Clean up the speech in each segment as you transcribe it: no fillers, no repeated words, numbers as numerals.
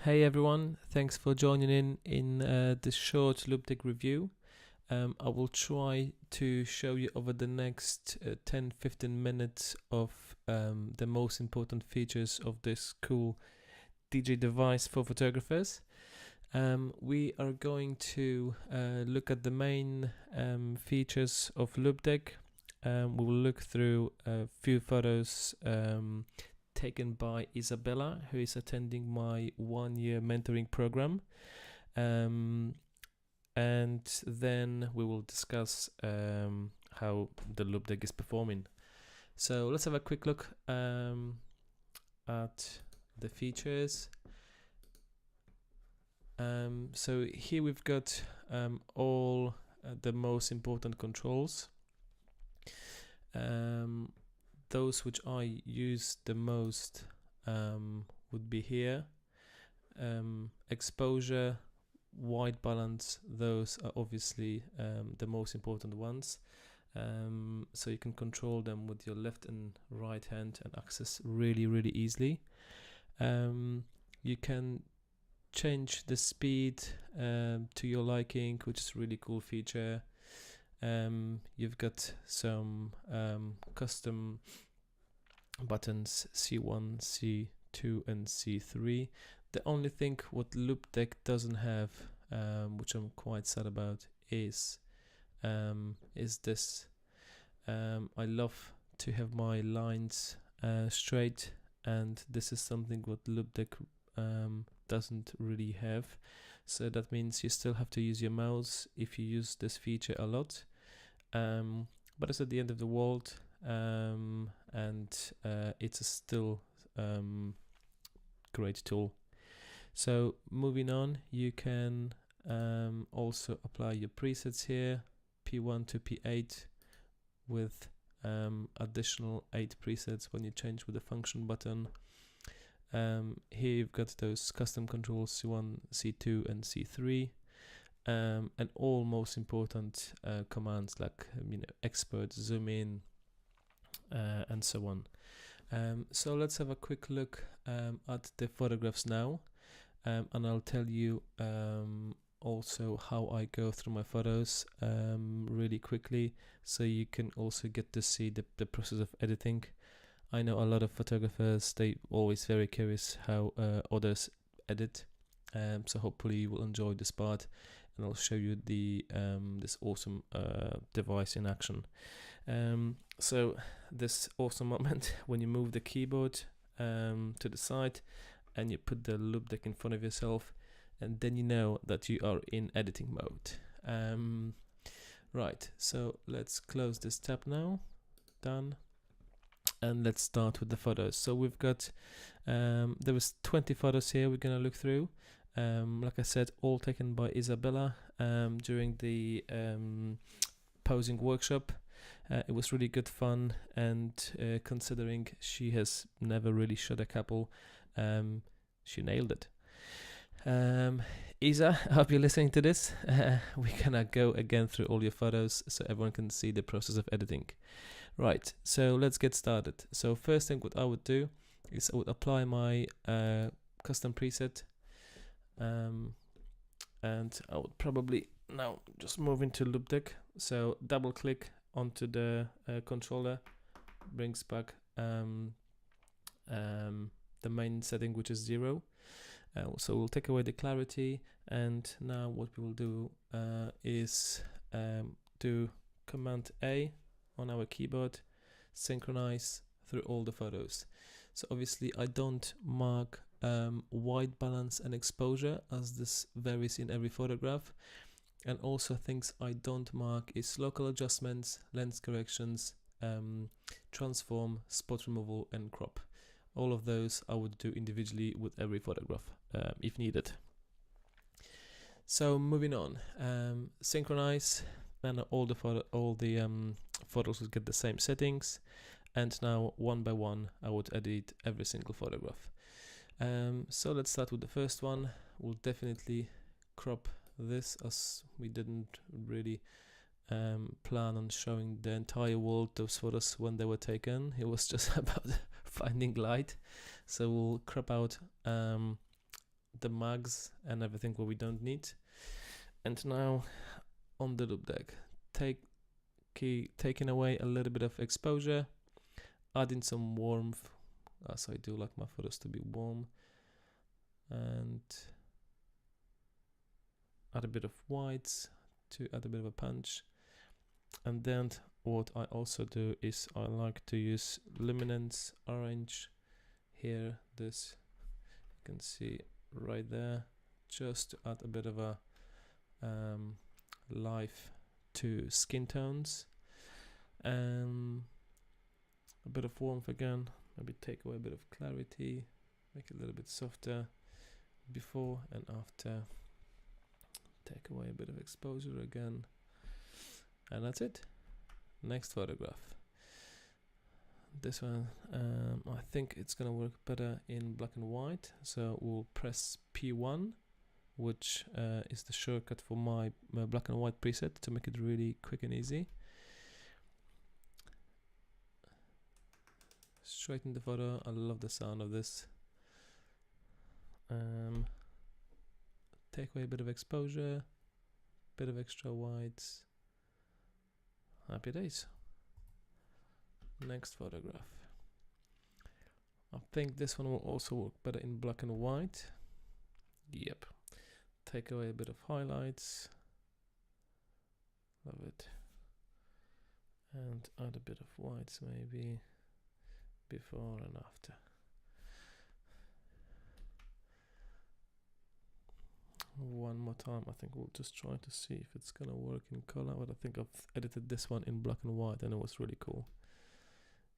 Hey everyone, thanks for joining in this short Loupdeck review. I will try to show you over the next 10-15 minutes of the most important features of this cool DJ device for photographers. We are going to look at the main features of Loupdeck. We will look through a few photos taken by Isabella, who is attending my 1-year mentoring program. And then we will discuss how the Loupdeck is performing. So let's have a quick look at the features. So here we've got all the most important controls. Those which I use the most would be here. Exposure, white balance, those are obviously the most important ones. So you can control them with your left and right hand and access really easily. You can change the speed to your liking, which is a really cool feature. You've got some custom buttons C1, C2 and C3. The only thing what Loupdeck doesn't have, which I'm quite sad about, is this. I love to have my lines straight, and this is something what Loupdeck doesn't really have. So that means you still have to use your mouse if you use this feature a lot. But it's at the end of the world, and it's still great tool. So moving on, you can also apply your presets here, P1 to P8, with additional 8 presets when you change with the function button. Here you've got those custom controls C1, C2 and C3, and all most important commands like export, zoom in, and so on. So let's have a quick look at the photographs now, and I'll tell you also how I go through my photos really quickly, so you can also get to see the process of editing. I know a lot of photographers, they always very curious how others edit, so hopefully you will enjoy this part, and I'll show you the this awesome device in action. So this awesome moment when you move the keyboard to the side and you put the Loupdeck in front of yourself, and then you know that you are in editing mode. Right, so let's close this tab now. Done. And let's start with the photos. So we've got there was 20 photos here we're gonna look through. Like I said, all taken by Isabella during the posing workshop. It was really good fun, and considering she has never really shot a couple, she nailed it. Isa, I hope you're listening to this. We're gonna go again through all your photos so everyone can see the process of editing. Right, so let's get started. So first thing what I would do is I would apply my custom preset, and I would probably now just move into Loupdeck. So double click onto the controller, brings back the main setting, which is 0. So we'll take away the clarity, and now what we will do is do Command A on our keyboard, synchronize through all the photos. So obviously I don't mark white balance and exposure, as this varies in every photograph, and also things I don't mark is local adjustments, lens corrections, transform, spot removal and crop. All of those I would do individually with every photograph if needed. So moving on, synchronize, and all the photos will get the same settings, and now one by one I would edit every single photograph. So let's start with the first one. We'll definitely crop this, as we didn't really plan on showing the entire world those photos when they were taken. It was just about finding light, so we'll crop out the mags and everything what we don't need. And now on the Loupdeck, taking away a little bit of exposure, adding some warmth, as I do like my photos to be warm, and add a bit of whites to add a bit of a punch. And then what I also do is I like to use luminance orange here, this you can see right there, just to add a bit of a life to skin tones, and a bit of warmth again, maybe take away a bit of clarity, make it a little bit softer before and after, take away a bit of exposure again, and that's it. Next photograph. This one, I think it's gonna work better in black and white, so we'll press P1, which is the shortcut for my black and white preset to make it really quick and easy. Straighten the photo. I love the sound of this. Take away a bit of exposure, bit of extra whites. Happy days. Next photograph. I think this one will also work better in black and white. Yep. Take away a bit of highlights. Love it. And add a bit of whites maybe before and after. One more time. I think we'll just try to see if it's gonna work in color, but I think I've edited this one in black and white and it was really cool.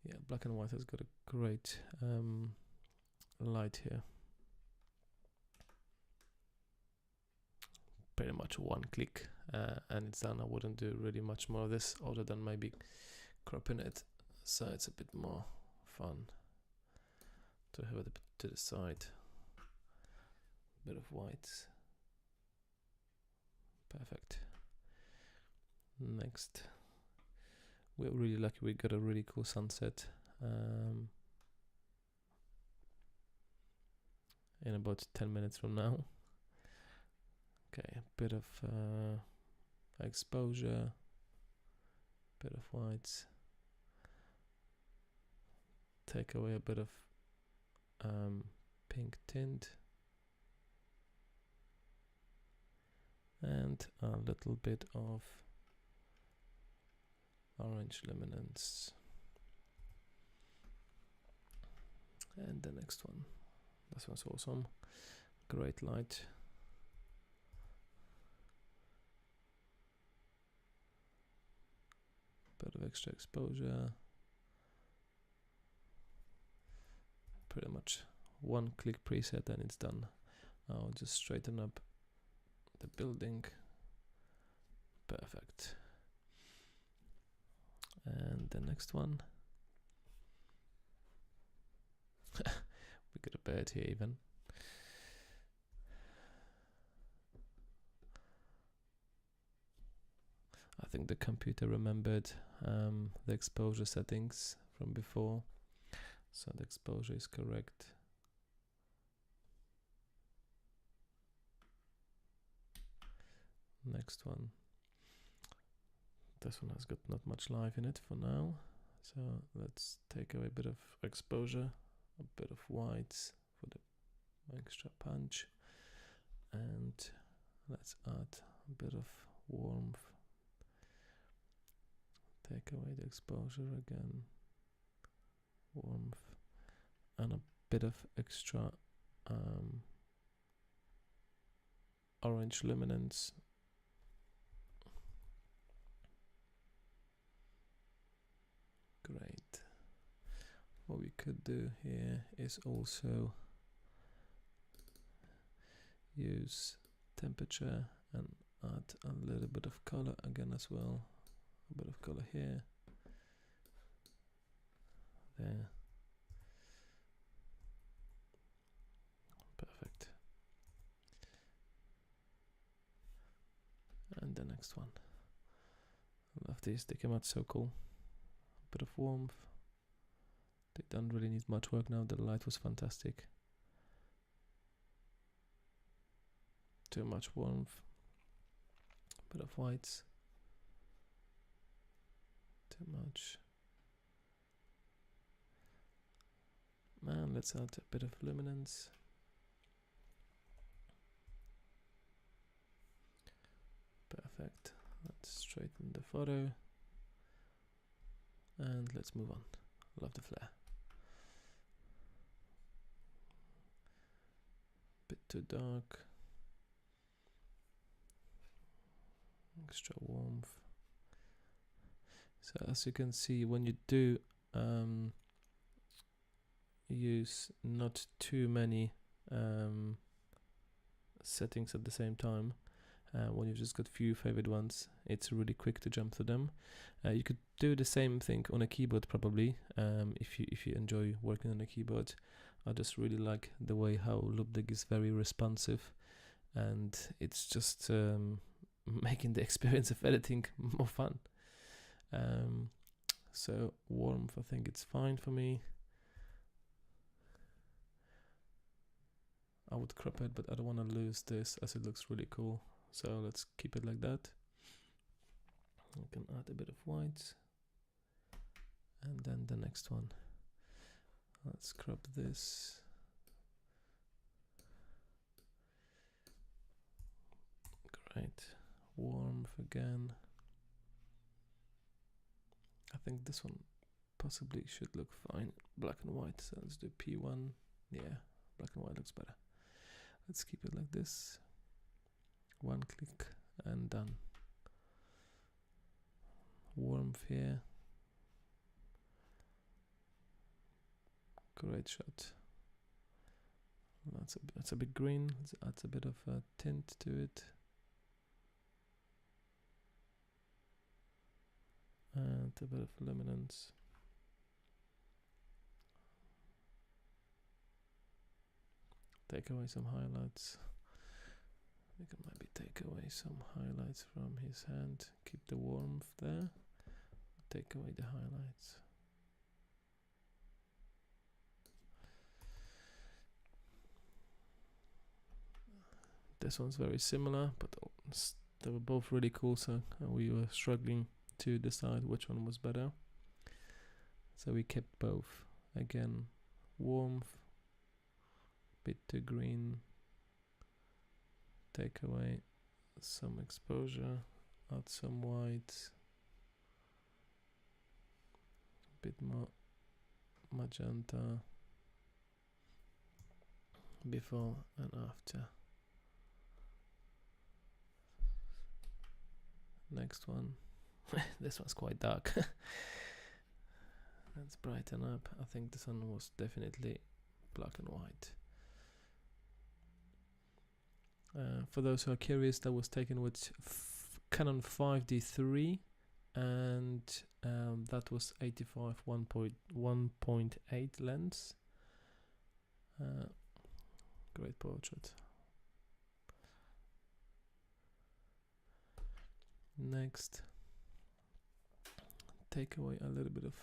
Yeah, black and white has got a great light here. Pretty much one click and it's done. I wouldn't do really much more of this other than maybe cropping it so it's a bit more fun to have it a bit to the side. Bit of whites. Perfect. Next, we're really lucky we got a really cool sunset in about 10 minutes from now. Okay, a bit of exposure, bit of whites, take away a bit of pink tint, and a little bit of orange luminance. And the next one, this one's awesome, great light. Bit of extra exposure. Pretty much one click preset and it's done. I'll just straighten up the building. Perfect. And the next one. We got a bird here even. I think the computer remembered the exposure settings from before, so the exposure is correct. Next one. This one has got not much life in it for now, so let's take away a bit of exposure, a bit of whites for the extra punch, and let's add a bit of warmth. Take away the exposure again, warmth, and a bit of extra orange luminance. Great. What we could do here is also use temperature and add a little bit of color again as well. A bit of color here, there. Perfect. And the next one. I love these, they came out so cool. A bit of warmth. They don't really need much work now, the light was fantastic. too much warmth. Bit of whites. Too much. And let's add a bit of luminance. Perfect. Let's straighten the photo. And let's move on. Love the flare. Bit too dark. Extra warmth. So as you can see, when you do use not too many settings at the same time, when you've just got few favorite ones, it's really quick to jump to them. You could do the same thing on a keyboard probably, if you enjoy working on a keyboard. I just really like the way how Loupdeck is very responsive, and it's just making the experience of editing more fun. So warmth, I think it's fine for me. I would crop it, but I don't want to lose this as it looks really cool. So let's keep it like that. I can add a bit of white. And then the next one. Let's crop this. Great. Warmth again. I think this one possibly should look fine. Black and white. So let's do P1. Yeah, black and white looks better. Let's keep it like this. One click and done. Warmth here. Great shot. That's a bit green. Let's add a bit of a tint to it. And a bit of luminance. Take away some highlights. We can maybe take away some highlights from his hand. Keep the warmth there. Take away the highlights. This one's very similar, but they were both really cool, so we were struggling to decide which one was better. So we kept both. Again, warmth, bit too green. Take away some exposure, add some white, a bit more magenta, before and after. Next one. This one's quite dark. Let's brighten up. I think this one was definitely black and white. For those who are curious, that was taken with Canon 5D3, and that was 85 1.8 lens. Great portrait. Next, take away a little bit of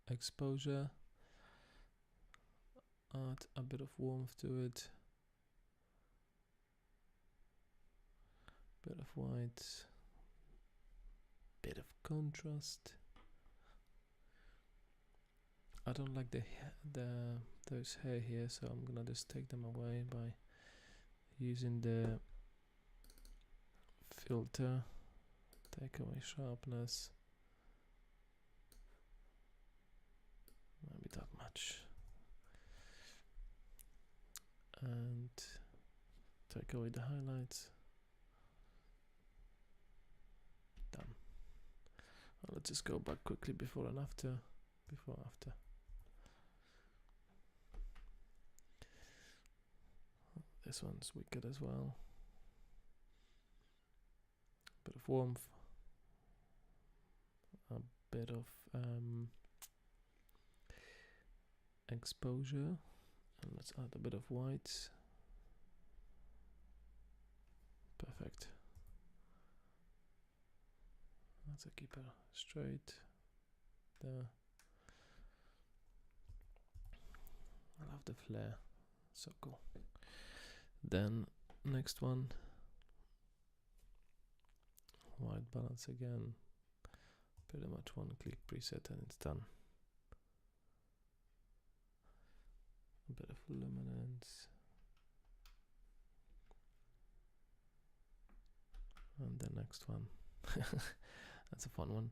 exposure, add a bit of warmth to it, bit of white, bit of contrast. I don't like those hair here, so I'm gonna just take them away by using the filter. Take away sharpness. Maybe that much. And take away the highlights. Done. Well, let's just go back quickly before and after. Before, after. This one's wicked as well. Bit of warmth, a bit of exposure, and let's add a bit of white. Perfect. Let's keep it straight there. I love the flare, so cool. Then next one. White balance again. Pretty much one click preset and it's done. A bit of luminance. And the next one. That's a fun one.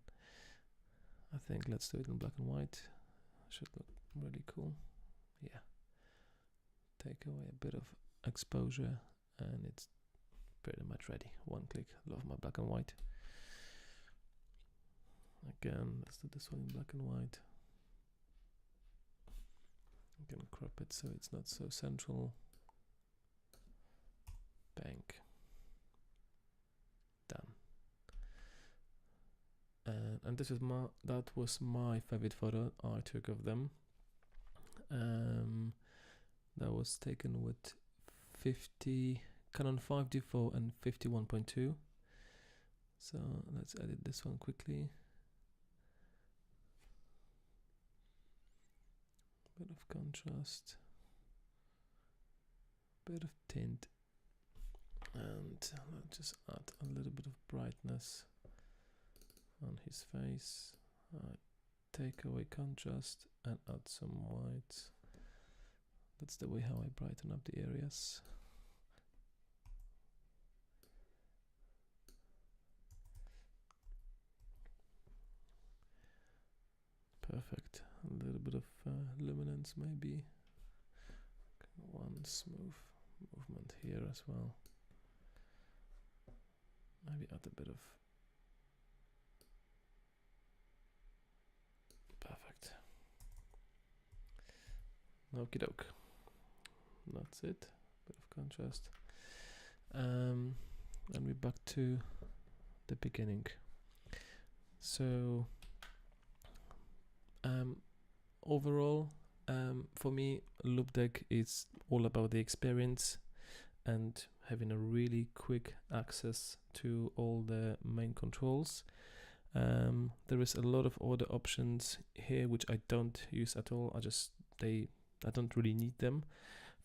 I think let's do it in black and white. Should look really cool. Yeah. Take away a bit of exposure and it's pretty much ready. One click. Love my black and white. Again, let's do this one in black and white. I'm gonna crop it so it's not so central. Bang. Done. And this is that was my favorite photo I took of them. That was taken with 50 Canon 5D4 and 51.2. So let's edit this one quickly. Bit of contrast, bit of tint, and let's just add a little bit of brightness on his face. Take away contrast and add some white. That's the way how I brighten up the areas. Perfect. A little bit of luminance maybe. One smooth movement here as well. Maybe add a bit of. Perfect. Okie doke. That's it. Bit of contrast. And we're back to the beginning. So overall, for me, Loupdeck is all about the experience and having a really quick access to all the main controls. There is a lot of other options here which I don't use at all. I don't really need them.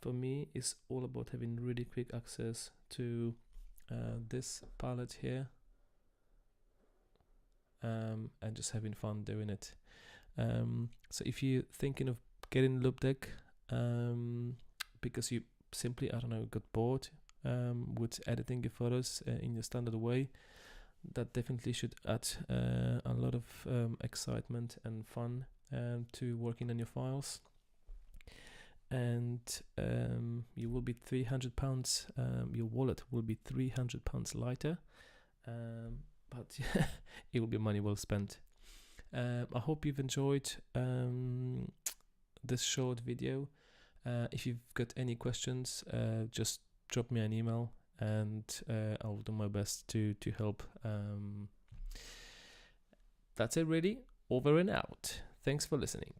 For me, it's all about having really quick access to this palette here, and just having fun doing it. So if you're thinking of getting Loupdeck because you simply, I don't know, got bored with editing your photos in your standard way, that definitely should add a lot of excitement and fun to working on your files. And you will be £300, your wallet will be £300 lighter, but it will be money well spent. I hope you've enjoyed this short video. If you've got any questions, just drop me an email and I'll do my best to help. That's it really. Over and out. Thanks for listening.